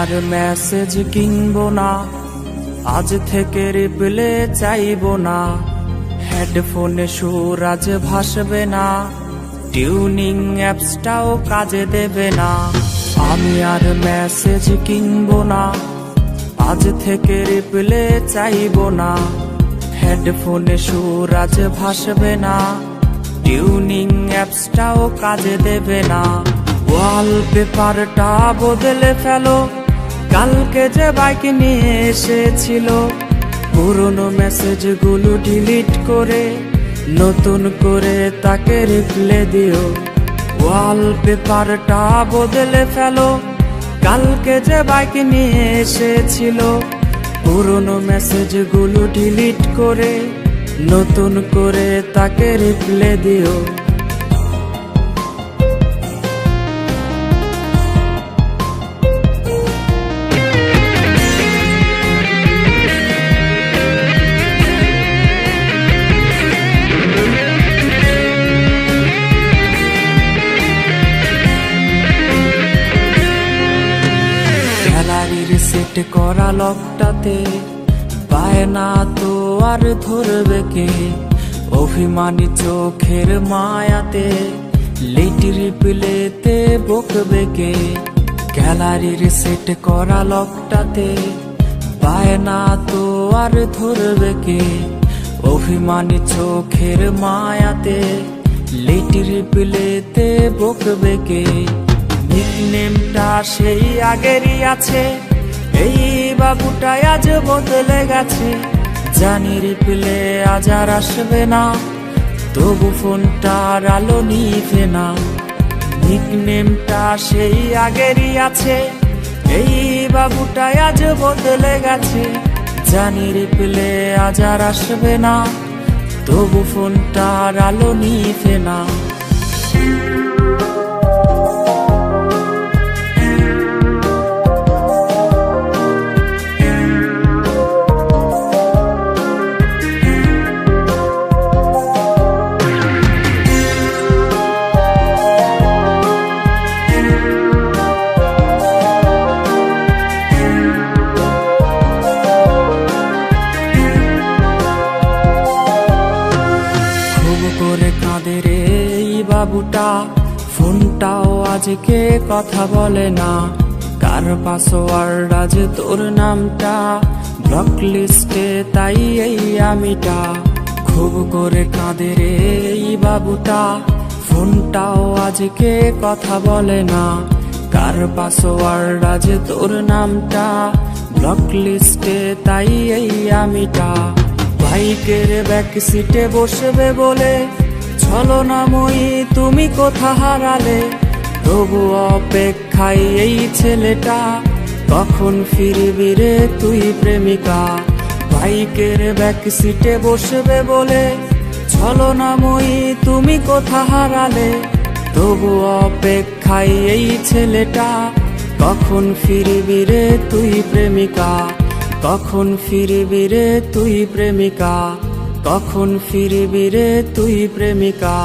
আর message কিনবো না, আজ থেকে রিপ্লে চাইবো না। হেডফোনে সুর আজ ভাসবে না, টিউনিং অ্যাপসটাও কাজে দেবে না। আমি আর মেসেজ কিনবো না, আজ থেকে রিপ্লে চাইবো না। হেডফোনে সুর আজ ভাসবে না, টিউনিং অ্যাপসটাও কাজে দেবে না। ওয়ালপেপারটা বদলে ফেলো, কালকে যে বাইক নিয়ে এসেছিল। পুরনো মেসেজগুলো ডিলিট করে নতুন করে তাকে রিপ্লে দিও। ওয়ালপেপারটা বদলে ফেলো, কালকে যে বাইক নিয়ে এসেছিল। পুরনো মেসেজগুলো ডিলিট করে নতুন করে তাকে রিপ্লে দিও। গ্যালারির সেট করা লকটাতে পায় না তো আর ধরবে কে। অভিমানী চোখের মায়াতে লেট রিপ্লেতে বকবে কে। গ্যালারির সেট করা লকটাতে পায় না তো আর ধরবে কে। অভিমানী চোখের মায়াতে লেট রিপ্লেতে বকবে কে। নিকনেমটা সেই আগেরই আছে, এই বাবুটা আজ বদলে গেছে। জানি রিপ্লে আজ আর আসবে না, তবু ফোনটার আলো নিভে না। নিকনেমটা সেই আগেরই আছে, এই বাবুটা আজ বদলে গেছে। জানি রিপ্লে আজ আর আসবে না, তবু ফোনটার আলো নিভে না। করে কাঁদে রে এই বাবুটা, ফোনটাও আজকে কথা বলে না। কার পাসওয়ার্ড আজ তোর নামটা, ব্লক লিস্টে তাই এই আমিটা। খুব করে কাঁদে রে এই বাবুটা, ফোনটাও আজকে কথা বলে না। কার পাসওয়ার্ড আজ তোর নামটা, ব্লক লিস্টে তাই এই আমিটা। বাইকের ব্যাক সিটে বসবে বলে ছলনাময়ী তুমি কোথা হারালে। তবু অপেক্ষায় এই ছেলেটা, কখন ফিরবি রে তুই প্রেমিকা। বাইকের ব্যাক সিটে বসবে বলে ছলনাময়ী তুমি কোথা হারালে। তবু অপেক্ষায় এই ছেলেটা, কখন ফিরবি রে তুই প্রেমিকা। কখন ফিরবি রে তুই প্রেমিকা, কখন ফিরবি রে তুই প্রেমিকা।